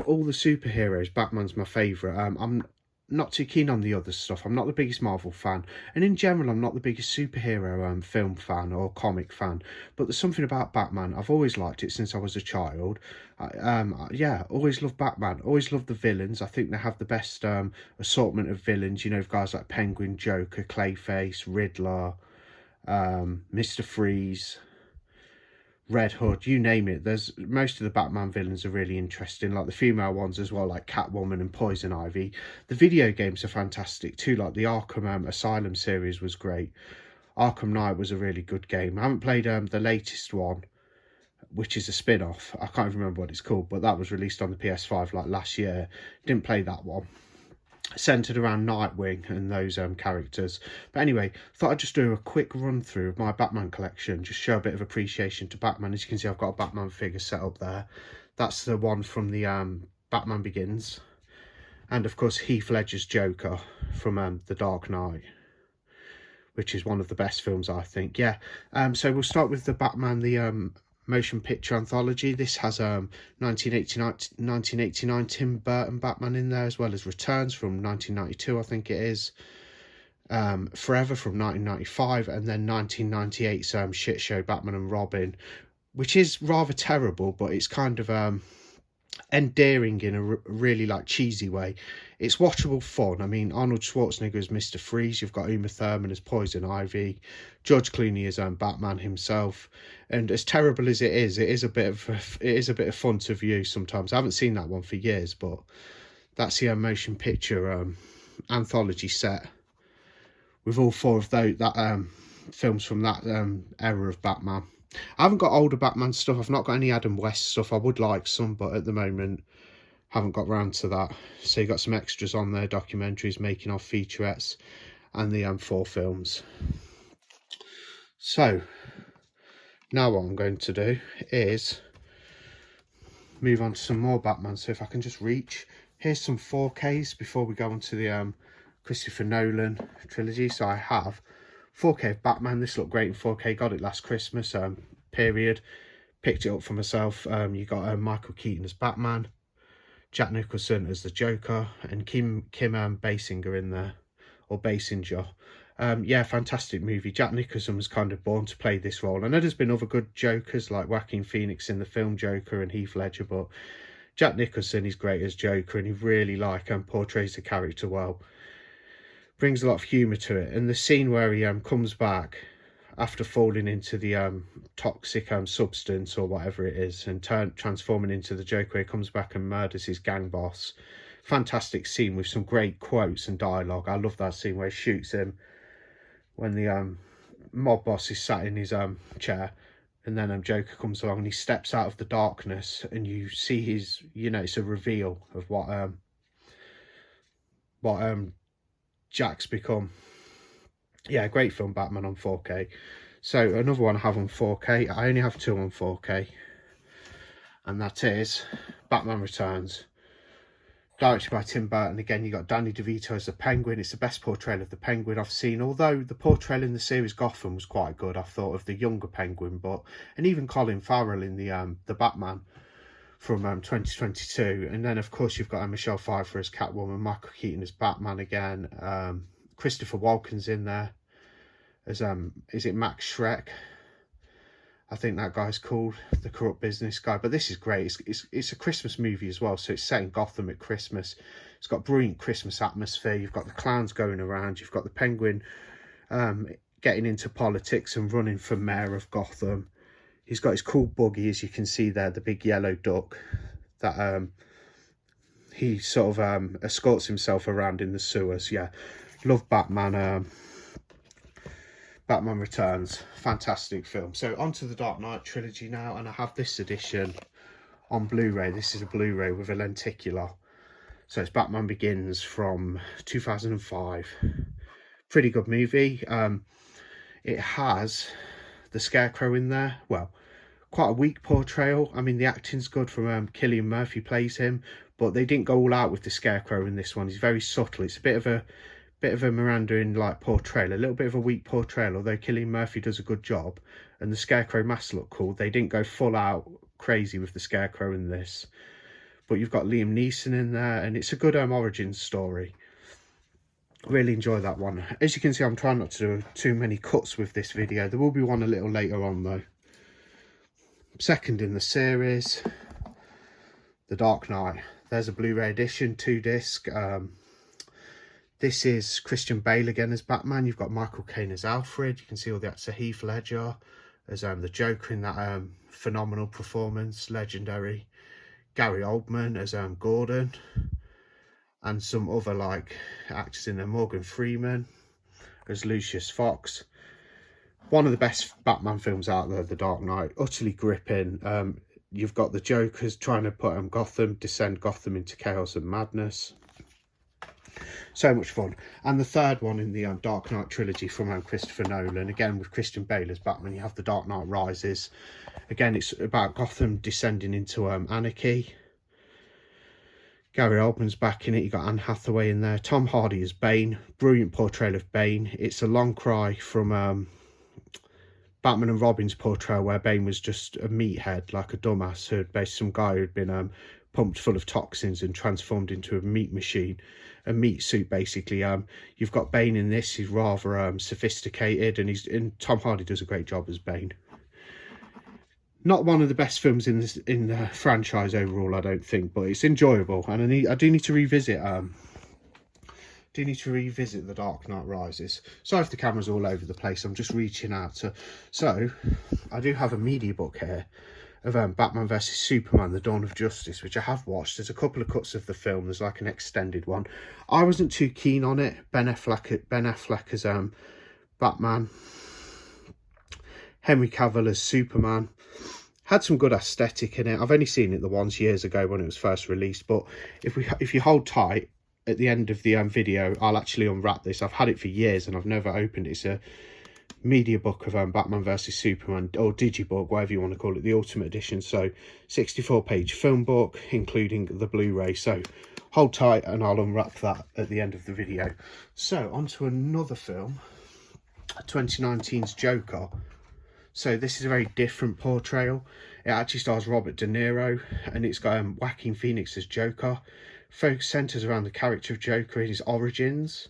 all the superheroes, Batman's my favourite. I'm not too keen on the other stuff. I'm not the biggest Marvel fan, and in general, I'm not the biggest superhero film fan or comic fan. But there's something about Batman. I've always liked it since I was a child. Yeah, always loved Batman. Always loved the villains. I think they have the best assortment of villains. You know, guys like Penguin, Joker, Clayface, Riddler, Mr. Freeze, Red Hood, you name it. There's most of the Batman villains are really interesting, like the female ones as well, like Catwoman and Poison Ivy. The video games are fantastic too, like the Arkham Asylum series was great. Arkham Knight was a really good game. I haven't played the latest one, which is a spin-off. I can't even remember what it's called, but that was released on the PS5 like last year. Didn't play that one. Centered around Nightwing and those characters. But anyway, thought I'd just do a quick run through of my Batman collection, just show a bit of appreciation to Batman. As you can see, I've got a Batman figure set up there. That's the one from the Batman Begins, and of course Heath Ledger's Joker from The Dark Knight, which is one of the best films, I think. Yeah. So we'll start with the Batman the motion picture anthology. This has 1989 Tim Burton Batman in there, as well as Returns from 1992, I think it is, Forever from 1995, and then 1998's shit show Batman and Robin, which is rather terrible, but it's kind of endearing in a really like cheesy way. It's watchable fun. I mean, Arnold Schwarzenegger as Mr. Freeze, you've got Uma Thurman as Poison Ivy, George Clooney as Batman himself, and as terrible as it is a bit of fun to view sometimes. I haven't seen that one for years, but that's the motion picture anthology set with all four of those films from that era of Batman. I haven't got older Batman stuff. I've not got any Adam West stuff. I would like some, but at the moment haven't got round to that. So you got some extras on there, documentaries, making of, featurettes, and the 4 films. So now what I'm going to do is move on to some more Batman. So if I can just reach, here's some 4Ks before we go on to the Christopher Nolan trilogy. So I have 4K of Batman. This looked great in 4K. Got it last Christmas period. Picked it up for myself. You got Michael Keaton as Batman, Jack Nicholson as the Joker, and Kim Basinger in there, or Basinger. Yeah, fantastic movie. Jack Nicholson was kind of born to play this role. I know there's been other good Jokers like Joaquin Phoenix in the film Joker and Heath Ledger, but Jack Nicholson is great as Joker, and he really portrays the character well. Brings a lot of humour to it, and the scene where he comes back after falling into the toxic substance or whatever it is, and transforming into the Joker, he comes back and murders his gang boss. Fantastic scene with some great quotes and dialogue. I love that scene where he shoots him when the mob boss is sat in his chair, and then Joker comes along and he steps out of the darkness, and you see his, you know, it's a reveal of what Jack's become. Yeah, great film, Batman on 4K. So another one I have on 4K. I only have 2 on 4K, and that is Batman Returns, directed by Tim Burton. Again, you got Danny DeVito as the Penguin. It's the best portrayal of the Penguin I've seen, although the portrayal in the series Gotham was quite good, I thought, of the younger Penguin. And even Colin Farrell in the Batman from 2022. And then of course you've got Michelle Pfeiffer as Catwoman, Michael Keaton as Batman again, Christopher Walken's in there as is it Max Schreck? I think that guy's called, the corrupt business guy. But this is great. It's a Christmas movie as well, so it's set in Gotham at Christmas. It's got brilliant Christmas atmosphere. You've got the clowns going around. You've got the Penguin getting into politics and running for mayor of Gotham. He's got his cool buggy, as you can see there, the big yellow duck that he sort of escorts himself around in the sewers. Yeah, love Batman. Batman Returns, fantastic film. So on to the Dark Knight trilogy now, and I have this edition on Blu-ray. This is a Blu-ray with a lenticular. So it's Batman Begins from 2005. Pretty good movie. It has the Scarecrow in there. Well, quite a weak portrayal. I mean, the acting's good from Cillian Murphy plays him, but they didn't go all out with the Scarecrow in this one. He's very subtle. It's a bit of a Miranda in like portrayal, a little bit of a weak portrayal, although Cillian Murphy does a good job, and the Scarecrow masks look cool. They didn't go full out crazy with the Scarecrow in this, but you've got Liam Neeson in there, and it's a good origin story. Really enjoy that one. As you can see, I'm trying not to do too many cuts with this video. There will be one a little later on though. Second in the series, The Dark Knight. There's a Blu-ray edition, 2-disc. This is Christian Bale again as Batman. You've got Michael Caine as Alfred. You can see all the actors. Heath Ledger as the Joker in that phenomenal performance, legendary. Gary Oldman as Gordon, and some other like actors in there. Morgan Freeman as Lucius Fox. One of the best Batman films out there, The Dark Knight. Utterly gripping. You've got the Jokers trying to put descend Gotham into chaos and madness. So much fun. And the third one in the Dark Knight trilogy from Christopher Nolan, again with Christian Bale as Batman. You have The Dark Knight Rises. Again, it's about Gotham descending into anarchy. Gary Oldman's back in it. You got Anne Hathaway in there. Tom Hardy as Bane. Brilliant portrayal of Bane. It's a long cry from Batman and Robin's portrayal, where Bane was just a meathead, like a dumbass, who had based some guy who'd been pumped full of toxins and transformed into a meat machine, a meat suit basically. You've got Bane in this. He's rather sophisticated, and Tom Hardy does a great job as Bane. Not one of the best films in the franchise overall, I don't think, but it's enjoyable, and I do need to revisit The Dark Knight Rises. Sorry if the camera's all over the place. I'm just reaching out so I do have a media book here of Batman vs Superman: The Dawn of Justice, which I have watched. There's a couple of cuts of the film. There's like an extended one. I wasn't too keen on it. Ben Affleck as Batman, Henry Cavill as Superman. Had some good aesthetic in it. I've only seen it the once years ago when it was first released, but if you hold tight, at the end of the video, I'll actually unwrap this. I've had it for years and I've never opened it. It's a media book of Batman vs Superman, or digibook, whatever you want to call it, the Ultimate Edition. So 64-page film book, including the Blu-ray. So hold tight and I'll unwrap that at the end of the video. So on to another film, 2019's Joker. So this is a very different portrayal. It actually stars Robert De Niro, and it's got Joaquin Phoenix as Joker. Focus centres around the character of Joker and his origins.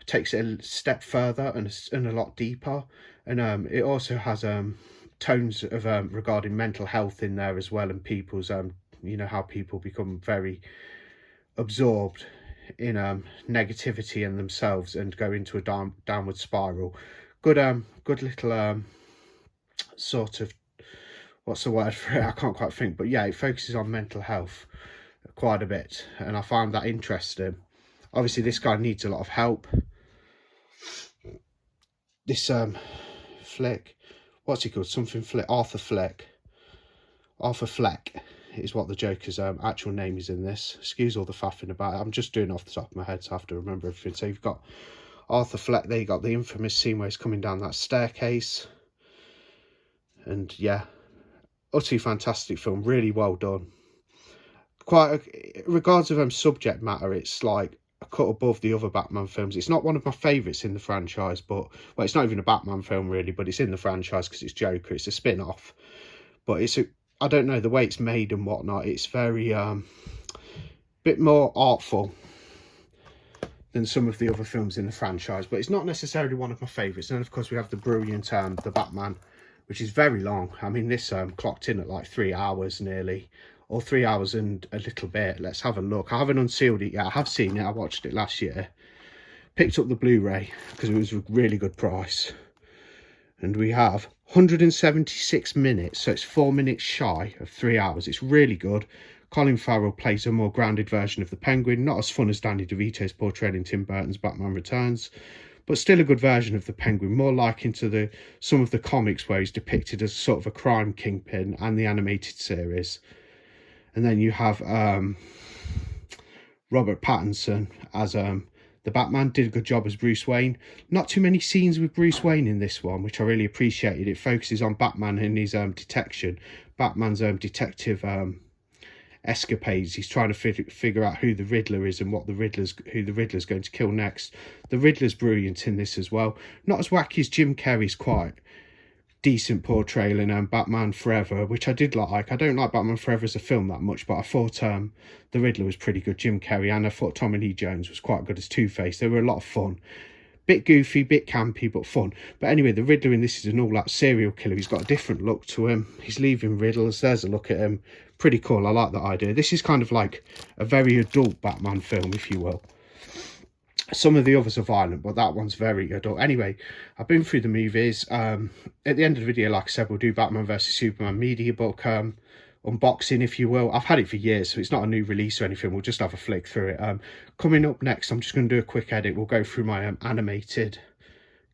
Takes it a step further and a lot deeper. And it also has tones of regarding mental health in there as well, and people's you know, how people become very absorbed in negativity in themselves and go into a downward spiral. Good little sort of, what's the word for it? I can't quite think, but yeah, it focuses on mental health quite a bit, and I found that interesting. Obviously, this guy needs a lot of help. This Fleck, what's he called? Something Fleck, Arthur Fleck. Arthur Fleck is what the Joker's actual name is in this. Excuse all the faffing about it. I'm just doing it off the top of my head, so I have to remember everything. So you've got Arthur Fleck there. You got the infamous scene where he's coming down that staircase, and yeah, utterly fantastic film, really well done. Regards of subject matter, it's like a cut above the other Batman films. It's not one of my favourites in the franchise, but well, it's not even a Batman film really, but it's in the franchise because it's Joker. It's a spin-off, but I don't know, the way it's made and whatnot, it's very bit more artful than some of the other films in the franchise, but it's not necessarily one of my favourites. And of course we have the brilliant The Batman, which is very long. I mean, this clocked in at like 3 hours nearly, or 3 hours and a little bit. Let's have a look. I haven't unsealed it yet. I have seen it. I watched it last year. Picked up the Blu-ray because it was a really good price. And we have 176 minutes, so it's 4 minutes shy of 3 hours. It's really good. Colin Farrell plays a more grounded version of the Penguin, not as fun as Danny DeVito's portrayal in Tim Burton's Batman Returns, but still a good version of the Penguin, more like into some of the comics where he's depicted as sort of a crime kingpin, and the animated series. And then you have Robert Pattinson as the Batman. Did a good job as Bruce Wayne. Not too many scenes with Bruce Wayne in this one, which I really appreciated. It focuses on Batman and his detection, Batman's detective escapades. He's trying to figure out who the Riddler is and who the Riddler's going to kill next. The Riddler's brilliant in this as well. Not as wacky as Jim Carrey's quite decent portrayal in Batman Forever, which I did like. I don't like Batman Forever as a film that much, but I thought the Riddler was pretty good, Jim Carrey, and I thought Tommy Lee Jones was quite good as Two-Face. They were a lot of fun. Bit goofy, bit campy, but fun. But anyway, the Riddler in this is an all-out serial killer. He's got a different look to him. He's leaving riddles. There's a look at him. Pretty cool. I like that idea. This is kind of like a very adult Batman film, if you will. Some of the others are violent, but that one's very adult. Anyway, I've been through the movies. At the end of the video, like I said, we'll do Batman vs Superman media book unboxing, if you will. I've had it for years, so it's not a new release or anything. We'll just have a flick through it. Coming up next, I'm just going to do a quick edit. We'll go through my animated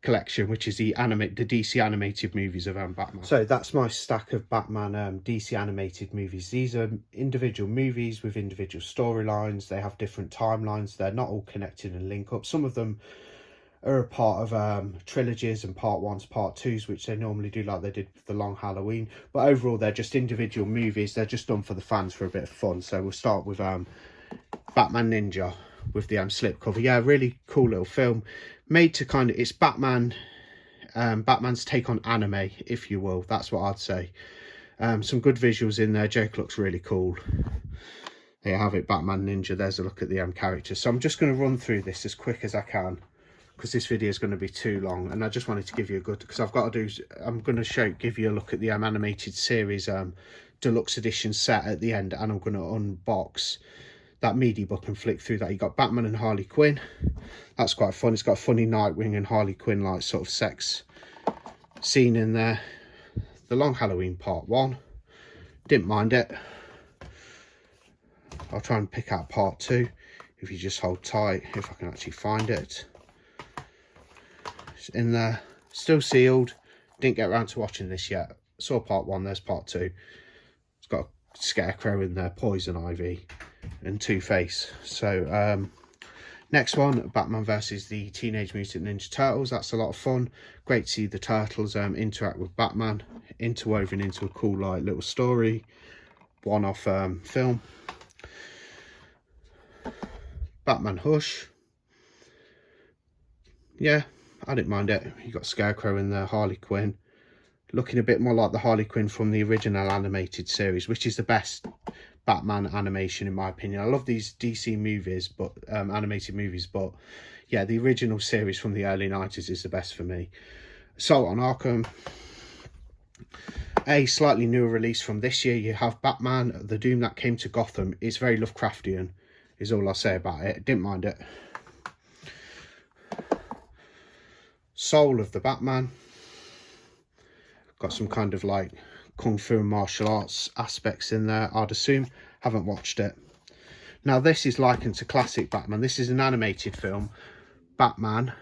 collection, which is the DC animated movies of Batman. So that's my stack of Batman DC animated movies. These are individual movies with individual storylines. They have different timelines. They're not all connected and link up. Some of them are a part of trilogies and part ones, part twos, which they normally do, like they did with the Long Halloween. But overall, they're just individual movies. They're just done for the fans for a bit of fun. So we'll start with Batman Ninja with the slipcover. Yeah, really cool little film, made to kind of, it's Batman's take on anime, if you will. That's what I'd say. Some good visuals in there. Joker looks really cool. There you have it, Batman Ninja. There's a look at the characters. So I'm just going to run through this as quick as I can, because this video is going to be too long, and I just wanted to give you a good, because I'm going to give you a look at the animated series deluxe edition set at the end, and I'm going to unbox that media book and flick through that. You got Batman and Harley Quinn. That's quite fun. It's got a funny Nightwing and Harley Quinn like sort of sex scene in there. The Long Halloween part 1. Didn't mind it. I'll try and pick out part 2 if you just hold tight, if I can actually find it. It's in there, still sealed. Didn't get around to watching this yet. Saw part 1, there's part 2. It's got a Scarecrow in there, Poison Ivy, and Two-Face. So next one, Batman versus the Teenage Mutant Ninja Turtles. That's a lot of fun. Great to see the Turtles interact with Batman, interwoven into a cool like little story, one-off film. Batman Hush. Yeah, I didn't mind it. You got Scarecrow in there, Harley Quinn, looking a bit more like the Harley Quinn from the original animated series, which is the best Batman animation in my opinion. I love these DC movies, but animated movies, but yeah, the original series from the early 90s is the best for me. Assault on Arkham, a slightly newer release from this year. You have Batman, The Doom That Came to Gotham. It's very Lovecraftian, is all I'll say about it. Didn't mind it. Soul of the Batman. Got some kind of like kung fu and martial arts aspects in there, I'd assume. Haven't watched it. Now this is likened to classic Batman. This is an animated film, Batman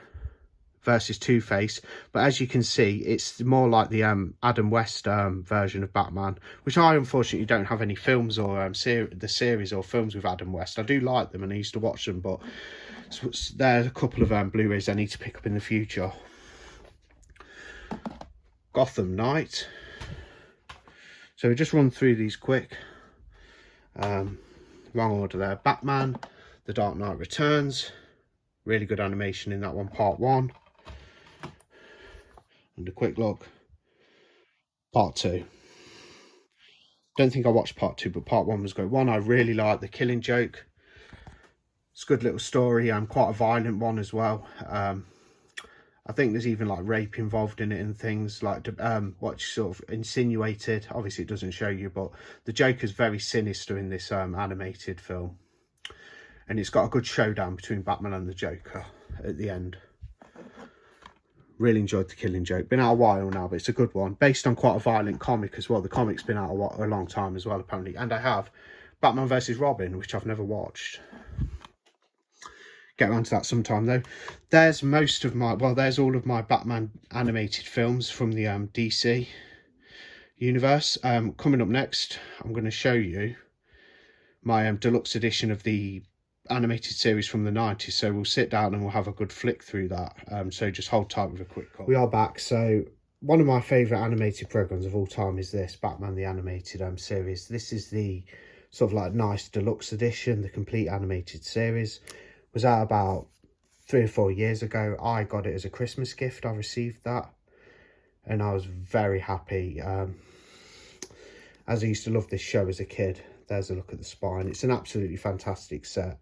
versus Two-Face, but as you can see, it's more like the Adam West version of Batman, which I unfortunately don't have any films or the series or films with Adam West. I do like them and I used to watch them, but there's a couple of Blu-rays I need to pick up in the future. Gotham Knight. So we just run through these quick. Wrong order there. Batman, The Dark Knight Returns. Really good animation in that one, part 1. And a quick look. Part 2. Don't think I watched part 2, but part 1 was good. One, I really like The Killing Joke. It's a good little story. Quite a violent one as well. I think there's even like rape involved in it and things like what's sort of insinuated. Obviously it doesn't show you, but the Joker's very sinister in this animated film, and it's got a good showdown between Batman and the Joker at the end. Really enjoyed The Killing Joke. Been out a while now, but it's a good one, based on quite a violent comic as well. The comic's been out a long time as well apparently. And I have Batman vs Robin, which I've never watched. Get around to that sometime though. There's most of my, well, there's all of my Batman animated films from the DC universe. Coming up next, I'm going to show you my deluxe edition of the animated series from the 90s. So we'll sit down and we'll have a good flick through that. So just hold tight with a quick call. We are back. So one of my favourite animated programs of all time is this, Batman the Animated series. This is the sort of like nice deluxe edition, the complete animated series. Was out about 3 or 4 years ago. I got it as a Christmas gift. I received that. and I was very happy. As I used to love this show as a kid. There's a look at the spine. It's an absolutely fantastic set.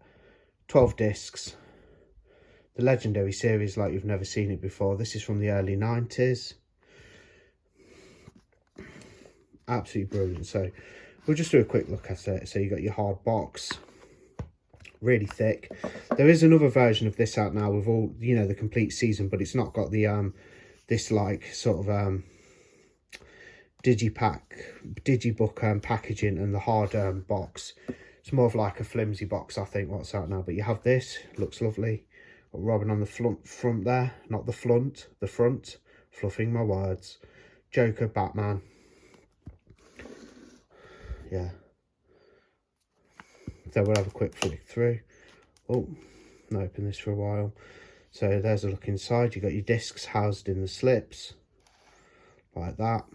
12 discs. The Legendary series like you've never seen it before. This is from the early 90s. Absolutely brilliant. So we'll just do a quick look at it. So you got your hard box. Really thick. There is another version of this out now with all, you know, the complete season, but it's not got the this like sort of digibook packaging and the hard box. It's more of like a flimsy box, I think, what's out now. But you have this, looks lovely. Got Robin on the front there, not the front, the front. Fluffing my words. Joker, Batman. Yeah. So we'll have a quick flick through. Oh, not open this for a while. So there's a look inside. You got your discs housed in the slips, like that.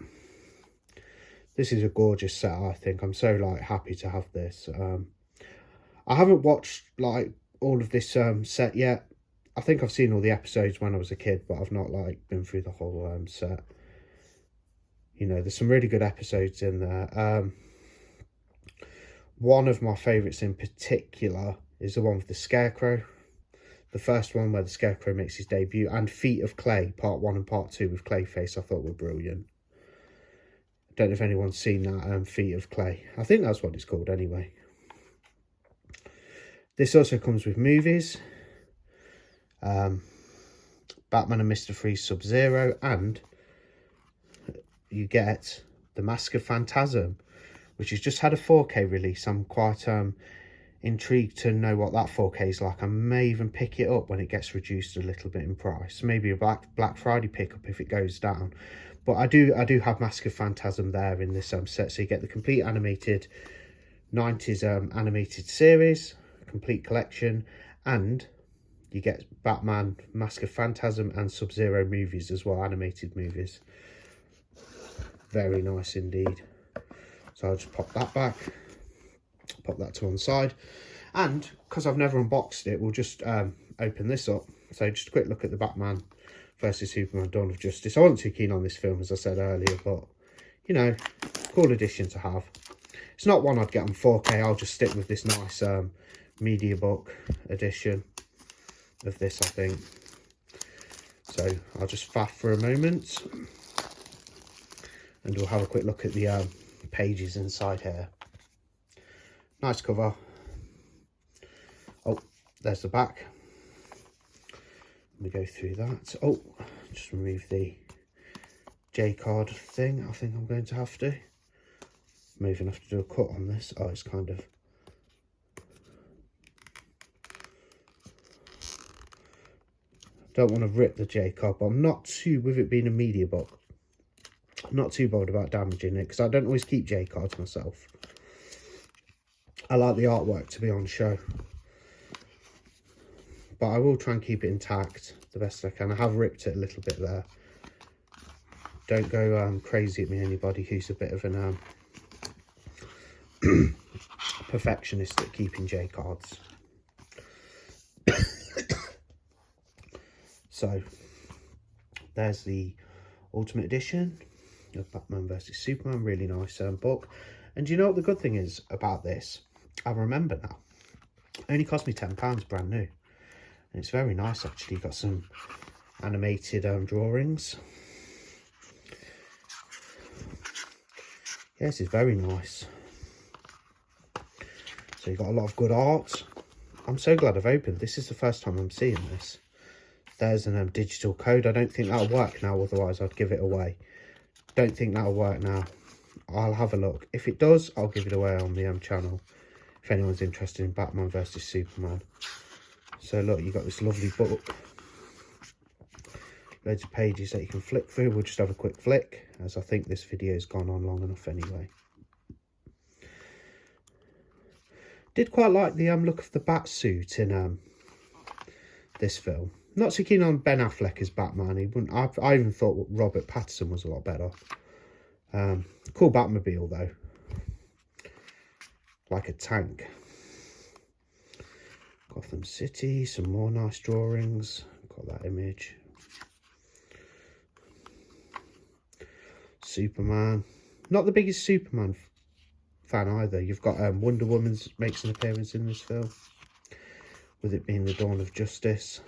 This is a gorgeous set, I think. I'm so like happy to have this. I haven't watched like all of this set yet. I think I've seen all the episodes when I was a kid, but I've not like been through the whole set. You know, there's some really good episodes in there. One of my favourites in particular is the one with the Scarecrow. The first one where the Scarecrow makes his debut, and Feet of Clay, part 1 and part 2 with Clayface, I thought were brilliant. Don't know if anyone's seen that, Feet of Clay. I think that's what it's called anyway. This also comes with movies. Batman and Mr. Freeze Sub-Zero, and you get The Mask of Phantasm, which has just had a 4K release. I'm quite intrigued to know what that 4K is like. I may even pick it up when it gets reduced a little bit in price. Maybe a Black Friday pickup if it goes down. But I do have Mask of Phantasm there in this set. So you get the complete animated 90s animated series, complete collection, and you get Batman, Mask of Phantasm, and Sub-Zero movies as well, animated movies. Very nice indeed. So I'll just pop that back, pop that to one side, and because I've never unboxed it, we'll just open this up. So just a quick look at the Batman versus Superman Dawn of Justice. I wasn't too keen on this film, as I said earlier, but you know, cool addition to have. It's not one I'd get on 4K. I'll just stick with this nice media book edition of this, I think. So I'll just faff for a moment, and we'll have a quick look at the pages inside here. Nice cover. Oh, there's the back. Let me go through that. Oh, just remove the J card thing. I think I'm going to have to. May even have to do a cut on this. Oh, it's kind of... Don't want to rip the J card, but I'm not too, with it being a media book, I'm not too bothered about damaging it, because I don't always keep J cards myself. I like the artwork to be on show, but I will try and keep it intact the best I can. I have ripped it a little bit there. Don't go crazy at me, anybody who's a bit of an perfectionist at keeping J cards. So there's the Ultimate Edition of Batman vs Superman. Really nice book. And do you know what the good thing is about this? I remember now. It only cost me £10 brand new. And it's very nice actually. Got some animated drawings. Yes, it's very nice. So you've got a lot of good art. I'm so glad I've opened. This is the first time I'm seeing this. There's a digital code. I don't think that'll work now, otherwise I'd give it away. Don't think that'll work now. I'll have a look. If it does, I'll give it away on the channel, if anyone's interested in Batman versus Superman. So look, you've got this lovely book. Loads of pages that you can flick through. We'll just have a quick flick, as I think this video's gone on long enough anyway. Did quite like the look of the bat suit in this film. Not so keen on Ben Affleck as Batman. He wouldn't. I even thought Robert Pattinson was a lot better. Cool Batmobile though, like a tank. Gotham City. Some more nice drawings. Got that image. Superman. Not the biggest Superman fan either. You've got Wonder Woman makes an appearance in this film, with it being the dawn of justice.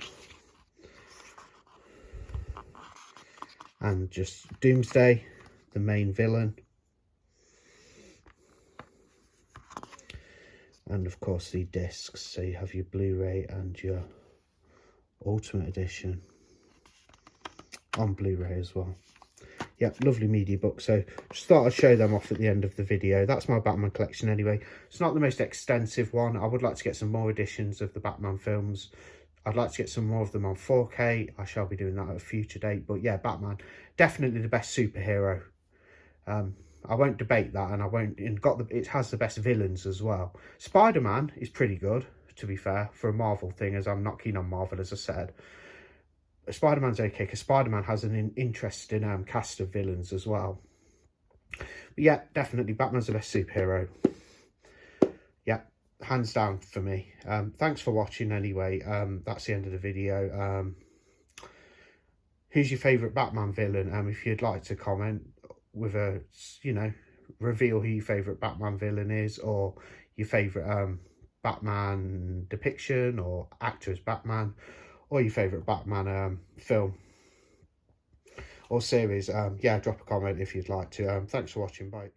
And just Doomsday, the main villain. And of course the discs, so you have your Blu-ray and your Ultimate Edition on Blu-ray as well. Yep, lovely media book. So just thought I'd show them off at the end of the video. That's my Batman collection anyway. It's not the most extensive one. I would like to get some more editions of the Batman films. I'd like to get some more of them on 4K. I shall be doing that at a future date. But yeah, Batman, definitely the best superhero. I won't debate that, and I won't. It has the best villains as well. Spider-Man is pretty good, to be fair, for a Marvel thing, as I'm not keen on Marvel, as I said. Spider-Man's okay because Spider-Man has an interesting cast of villains as well. But yeah, definitely Batman's the best superhero. Yeah, hands down for me. Thanks for watching anyway. That's the end of the video. Who's your favourite Batman villain? If you'd like to comment with a, reveal who your favourite Batman villain is, or your favourite Batman depiction or actor as Batman, or your favourite Batman film or series. Yeah, drop a comment if you'd like to. Thanks for watching. Bye.